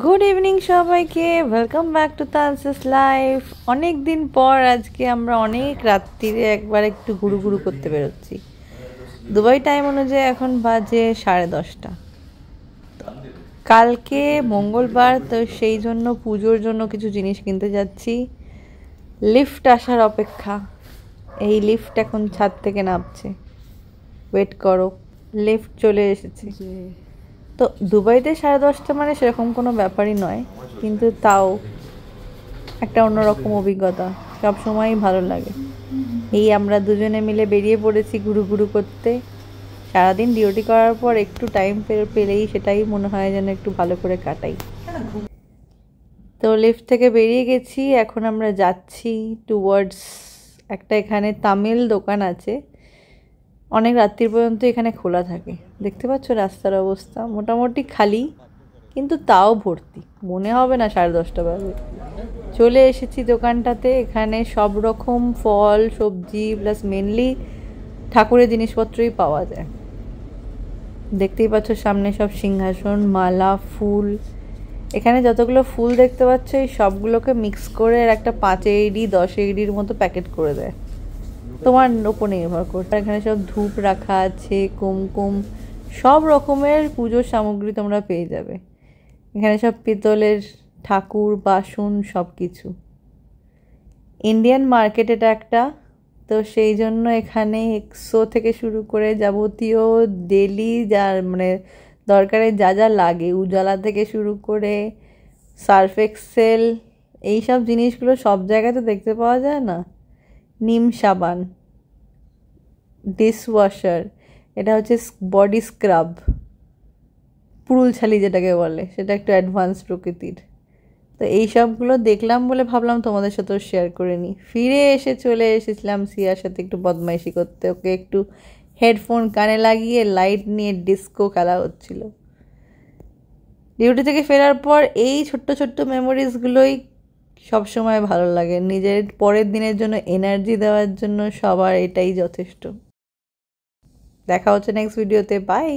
Good evening সবাইকে, welcome back to তানসিস life. অনেক দিন পর আজকে আমরা অনেক রাত্রিরে একবার একটু ঘুরু ঘুরু করতে বেরোচ্ছি। দুবাই টাইম অনুযায়ী এখন বাজে 10:30। কালকে মঙ্গলবার, তো সেই জন্য পুজোর জন্য কিছু জিনিস কিনতে যাচ্ছি। লিফট আসার অপেক্ষা। এই লিফট এখন ছাদ থেকে নামছে, ওয়েট করো, লিফট চলে এসেছে। তো দুবাইতে 10:30 মানে সেরকম কোনো ব্যাপারই নয়, কিন্তু তাও একটা অন্যরকম অভিজ্ঞতা, সব সময়ই ভালো লাগে। এই আমরা দুজনে মিলে বেরিয়ে পড়েছি ঘুরু ঘুরু করতে। সারাদিন ডিউটি করার পর একটু টাইম পেলেই সেটাই মনে হয় যেন একটু ভালো করে কাটাই। তো লিফট থেকে বেরিয়ে গেছি, এখন আমরা যাচ্ছি টুয়ার্ডস একটা, এখানে তামিল দোকান আছে, অনেক রাত্রি পর্যন্ত এখানে খোলা থাকে। দেখতে পাচ্ছ রাস্তার অবস্থা, মোটামুটি খালি, কিন্তু তাও ভর্তি, মনে হবে না 10:30 বাজে। চলে এসেছি দোকানটাতে। এখানে সব রকম ফল সবজি প্লাস মেনলি ঠাকুরের জিনিসপত্রই পাওয়া যায়। দেখতেই পাচ্ছ সামনে সব সিংহাসন, মালা, ফুল। এখানে যতগুলো ফুল দেখতে পাচ্ছ এই সবগুলোকে মিক্স করে একটা 5 AED 10 AEDর মতো প্যাকেট করে দেয়, তোমার ওপর নির্ভর করছে। এখানে সব ধূপ রাখা আছে, কুমকুম, সব রকমের পুজোর সামগ্রী তোমরা পেয়ে যাবে। এখানে সব পিতলের ঠাকুর, বাসন, সব কিছু। ইন্ডিয়ান মার্কেট এটা একটা, তো সেই জন্য এখানে এক্সো থেকে শুরু করে যাবতীয় ডেলি যার মানে দরকারে যা যা লাগে, উজালা থেকে শুরু করে সার্ফ এক্সেল, এইসব জিনিসগুলো সব জায়গাতে দেখতে পাওয়া যায় না। নিম সাবান, ডিশওয়াশার, এটা হচ্ছে বডি স্ক্রাব, পুরুল ছালি যেটাকে বলে, সেটা একটু অ্যাডভান্স প্রকৃতির। তো এই সবগুলো দেখলাম বলে ভাবলাম তোমাদের সাথেও শেয়ার করে নিই। ফিরে এসে চলে এসেছিলাম সিয়ার সাথে একটু বদমাইশি করতে। ওকে একটু হেডফোন কানে লাগিয়ে লাইট নিয়ে ডিস্কো খেলা হচ্ছিল। ডিউটি থেকে ফেরার পর এই ছোট্ট ছোট্ট মেমোরিজগুলোই সবসময় ভালো লাগে। নিজের পরের দিনের জন্য এনার্জি দেওয়ার জন্য সবার এটাই যথেষ্ট। দেখা হচ্ছে নেক্সট ভিডিওতে, বাই।